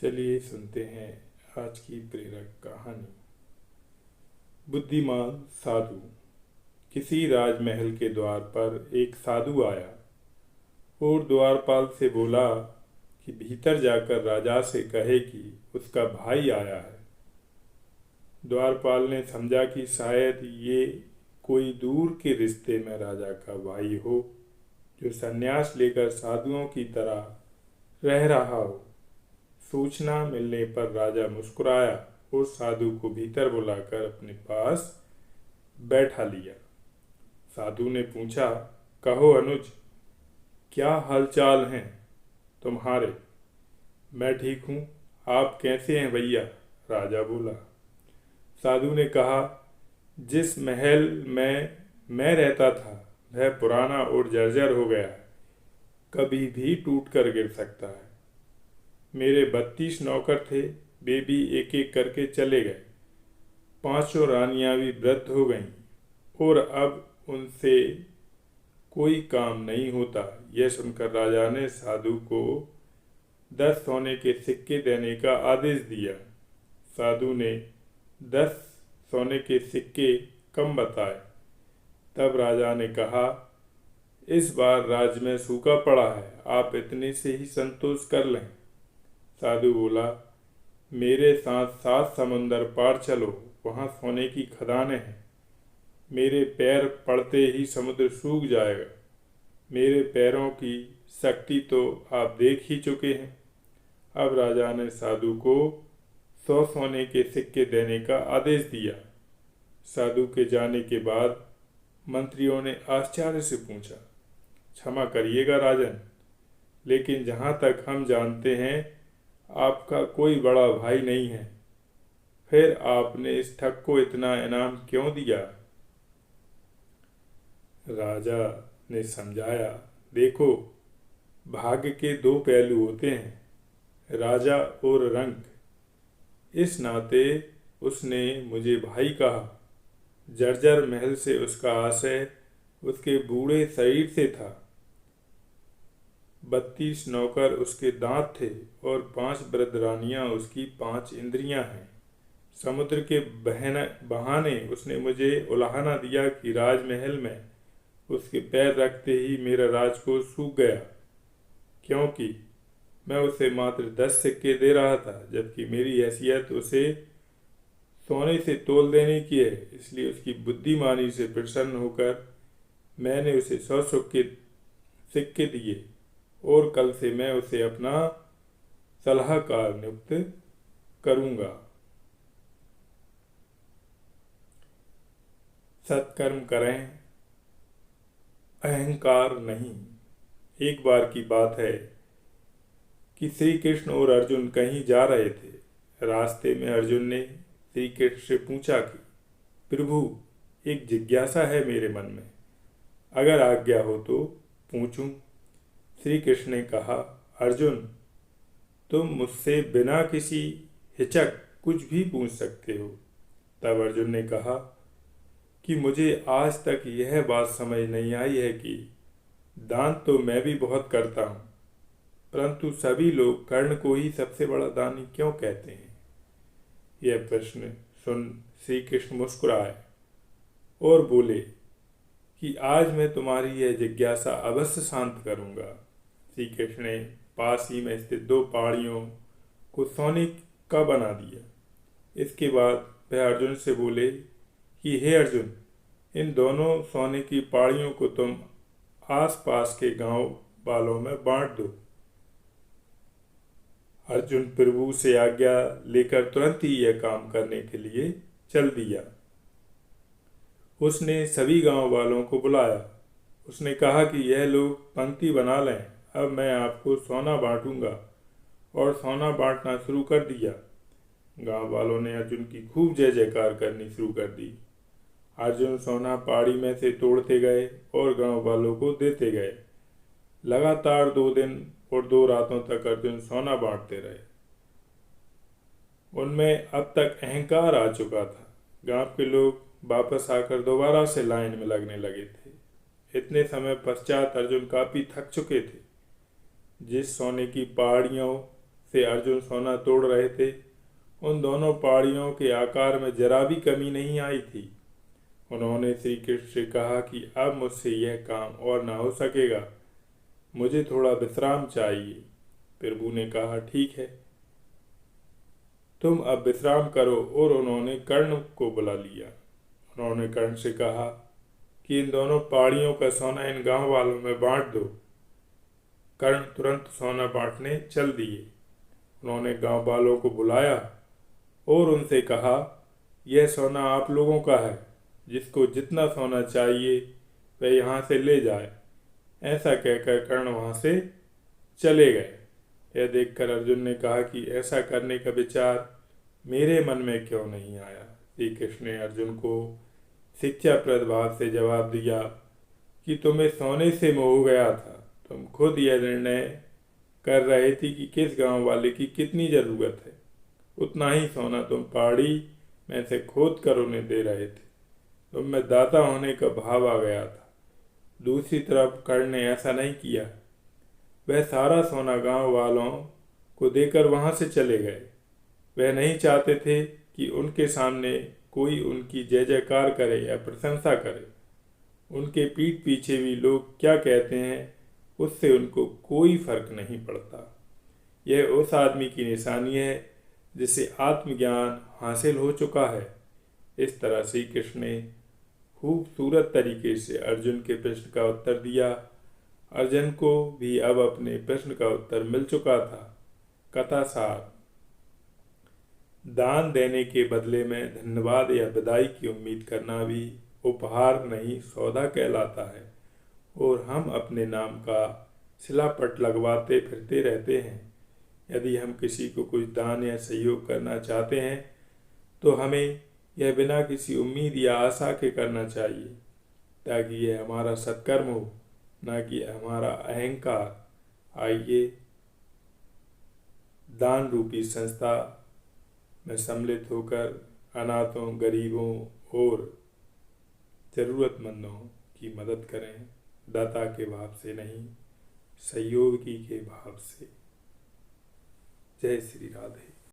चलिए सुनते हैं आज की प्रेरक कहानी। बुद्धिमान साधु। किसी राजमहल के द्वार पर एक साधु आया और द्वारपाल से बोला कि भीतर जाकर राजा से कहे कि उसका भाई आया है। द्वारपाल ने समझा कि शायद ये कोई दूर के रिश्ते में राजा का भाई हो जो संन्यास लेकर साधुओं की तरह रह रहा हो। सूचना मिलने पर राजा मुस्कुराया और साधु को भीतर बुलाकर अपने पास बैठा लिया। साधु ने पूछा, कहो अनुज, क्या हालचाल हैं तुम्हारे? मैं ठीक हूँ, आप कैसे हैं भैया? राजा बोला। साधु ने कहा, जिस महल में मैं रहता था वह पुराना और जर्जर हो गया है, कभी भी टूट कर गिर सकता है। मेरे 32 नौकर थे, वे भी एक एक करके चले गए। 5 रानियां भी वृद्ध हो गईं और अब उनसे कोई काम नहीं होता। यह सुनकर राजा ने साधु को 10 सोने के सिक्के देने का आदेश दिया। साधु ने 10 सोने के सिक्के कम बताए। तब राजा ने कहा, इस बार राज्य में सूखा पड़ा है, आप इतने से ही संतोष कर लें। साधु बोला, मेरे साथ 7 समंदर पार चलो, वहाँ सोने की खदानें हैं। मेरे पैर पड़ते ही समुद्र सूख जाएगा। मेरे पैरों की शक्ति तो आप देख ही चुके हैं। अब राजा ने साधु को 100 सोने के सिक्के देने का आदेश दिया। साधु के जाने के बाद मंत्रियों ने आश्चर्य से पूछा, क्षमा करिएगा राजन, लेकिन जहाँ तक हम जानते हैं आपका कोई बड़ा भाई नहीं है, फिर आपने इस ठग को इतना इनाम क्यों दिया? राजा ने समझाया, देखो, भाग्य के 2 पहलू होते हैं, राजा और रंक। इस नाते उसने मुझे भाई कहा। जर्जर महल से उसका आशय उसके बूढ़े शरीर से था। 32 नौकर उसके दांत थे और 5 वृद्ध रानियां उसकी 5 इंद्रियां हैं। समुद्र के बहाने उसने मुझे उलाहना दिया कि राजमहल में उसके पैर रखते ही मेरा राजकोष सूख गया, क्योंकि मैं उसे मात्र 10 सिक्के दे रहा था, जबकि मेरी हैसियत उसे सोने से तोल देने की है। इसलिए उसकी बुद्धिमानी से प्रसन्न होकर मैंने उसे 100 सिक्के दिए और कल से मैं उसे अपना सलाहकार नियुक्त करूंगा। सत्कर्म करें, अहंकार नहीं। एक बार की बात है कि श्री कृष्ण और अर्जुन कहीं जा रहे थे। रास्ते में अर्जुन ने श्री कृष्ण से पूछा कि प्रभु, एक जिज्ञासा है मेरे मन में, अगर आज्ञा हो तो पूछूं? श्री कृष्ण ने कहा, अर्जुन, तुम मुझसे बिना किसी हिचक कुछ भी पूछ सकते हो। तब अर्जुन ने कहा कि मुझे आज तक यह बात समझ नहीं आई है कि दान तो मैं भी बहुत करता हूँ, परंतु सभी लोग कर्ण को ही सबसे बड़ा दानी क्यों कहते हैं? यह प्रश्न सुन श्री कृष्ण मुस्कुराए और बोले कि आज मैं तुम्हारी यह जिज्ञासा अवश्य शांत करूँगा। श्री कृष्ण ने पास ही में स्थित 2 पहाड़ियों को सोने का बना दिया। इसके बाद वह अर्जुन से बोले कि हे अर्जुन, इन दोनों सोने की पहाड़ियों को तुम आसपास के गांव वालों में बांट दो। अर्जुन प्रभु से आज्ञा लेकर तुरंत ही यह काम करने के लिए चल दिया। उसने सभी गांव वालों को बुलाया। उसने कहा कि यह लोग पंक्ति बना लें, अब मैं आपको सोना बांटूंगा, और सोना बांटना शुरू कर दिया। गांव वालों ने अर्जुन की खूब जय जयकार करनी शुरू कर दी। अर्जुन सोना पहाड़ी में से तोड़ते गए और गांव वालों को देते गए। लगातार 2 दिन और 2 रातों तक अर्जुन सोना बांटते रहे। उनमें अब तक अहंकार आ चुका था। गांव के लोग वापस आकर दोबारा से लाइन में लगने लगे थे। इतने समय पश्चात अर्जुन काफी थक चुके थे। जिस सोने की पहाड़ियों से अर्जुन सोना तोड़ रहे थे, उन दोनों पहाड़ियों के आकार में जरा भी कमी नहीं आई थी। उन्होंने श्री कृष्ण से कहा कि अब मुझसे यह काम और ना हो सकेगा, मुझे थोड़ा विश्राम चाहिए। प्रभु ने कहा, ठीक है, तुम अब विश्राम करो। और उन्होंने कर्ण को बुला लिया। उन्होंने कर्ण से कहा कि इन दोनों पहाड़ियों का सोना इन गांव वालों में बांट दो। कर्ण तुरंत सोना बांटने चल दिए। उन्होंने गांव वालों को बुलाया और उनसे कहा, यह सोना आप लोगों का है, जिसको जितना सोना चाहिए वह यहाँ से ले जाए। ऐसा कहकर कर्ण वहाँ से चले गए। यह देखकर अर्जुन ने कहा कि ऐसा करने का विचार मेरे मन में क्यों नहीं आया। श्री कृष्ण ने अर्जुन को शिक्षाप्रद भाव से जवाब दिया कि तुम्हें सोने से मोह गया था। तुम खुद यह निर्णय कर रहे थे कि किस गांव वाले की कितनी ज़रूरत है, उतना ही सोना तुम पहाड़ी में से खोद कर उन्हें दे रहे थे। तुम में दाता होने का भाव आ गया था। दूसरी तरफ कर्ण ने ऐसा नहीं किया। वह सारा सोना गांव वालों को देकर वहां से चले गए। वह नहीं चाहते थे कि उनके सामने कोई उनकी जय जयकार करे या प्रशंसा करे। उनके पीठ पीछे भी लोग क्या कहते हैं, उससे उनको कोई फर्क नहीं पड़ता। यह उस आदमी की निशानी है जिसे आत्मज्ञान हासिल हो चुका है। इस तरह श्री कृष्ण ने खूबसूरत तरीके से अर्जुन के प्रश्न का उत्तर दिया। अर्जुन को भी अब अपने प्रश्न का उत्तर मिल चुका था। कथा सार: दान देने के बदले में धन्यवाद या बधाई की उम्मीद करना भी उपहार नहीं, सौदा कहलाता है। और हम अपने नाम का शिलापट लगवाते फिरते रहते हैं। यदि हम किसी को कुछ दान या सहयोग करना चाहते हैं तो हमें यह बिना किसी उम्मीद या आशा के करना चाहिए, ताकि यह हमारा सत्कर्म हो, ना कि हमारा अहंकार। आइए दान रूपी संस्था में सम्मिलित होकर अनाथों, गरीबों और ज़रूरतमंदों की मदद करें, दाता के भाव से नहीं, सहयोगी के भाव से। जय श्री राधे।